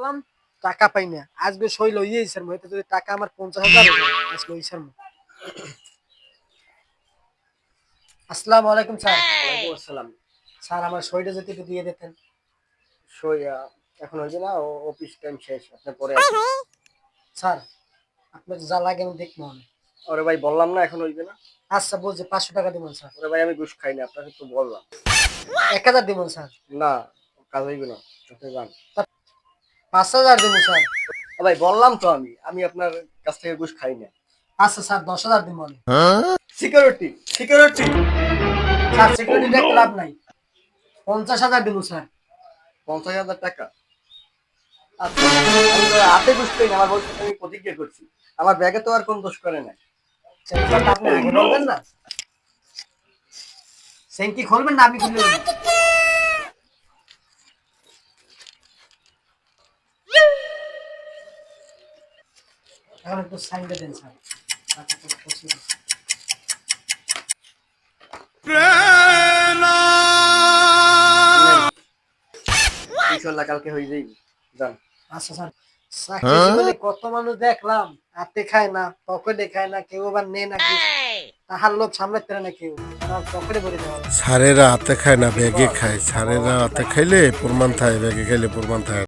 করলাম টাকা পাই না আজকে সই লইয়ে স্যার মই যদি টাকা আমার 50,000 আজকে ওই স্যার। আসসালামু আলাইকুম স্যার। ওয়ালাইকুম আসসালাম। স্যার আমার সইটা যদি একটু দিয়ে দিতেন। সই এখন হইবে না, অফিস টাইম শেষ, আপনি পরে আসেন। স্যার আপনার যা লাগে আমি দেখবো না। ওরে ভাই বললাম না এখন হইবে না। আচ্ছা বলছি 500 টাকা দিবেন স্যার। ওরে ভাই আমি ঘুষ খাই না, আপনাকে তো বললাম। 1000 দিবেন স্যার। না, কাজ হইবে না, আপনি যান। 5000 দিবেন স্যার। ভাই বললাম তো আমি আপনার কাছ থেকে ঘুষ খাই না। আচ্ছা স্যার 10,000 দিবেন। সিকিউরিটি সিকিউরিটি স্যার সিকিউরিটি দেখতে লাভ নাই। 50,000 দিবেন স্যার। 50,000 টাকা? আচ্ছা, আমি তো হাতে ঘুষ খাই না, আমার বলতে আমি প্রতিজ্ঞা করছি। আমার ব্যাগে তো আর কোন দোষ করে নাই। সেটা আপনি আগে বলবেন না। সেন্টি খুলবেন না আমি খুলে দেব। এখন একটু সাইন দেন স্যার। টাকাটা পৌঁছে ইনশাল্লাহ কালকে হয়ে যাই। যান। আচ্ছা স্যার। চাকরি জীবনে কত মানুষ দেখলাম হাতে খায় না পকেটে খায় না কেউ আবার নেয় না কি তাহার লোভ সামলাতে পারে না কেউ পকেটে ভরে দেওয়া সারেরা হাতে খায় না ব্যাগে খায়, সারেরা হাতে খাইলে প্রমাণ থাকে, ব্যাগে খাইলে প্রমাণ থাকে।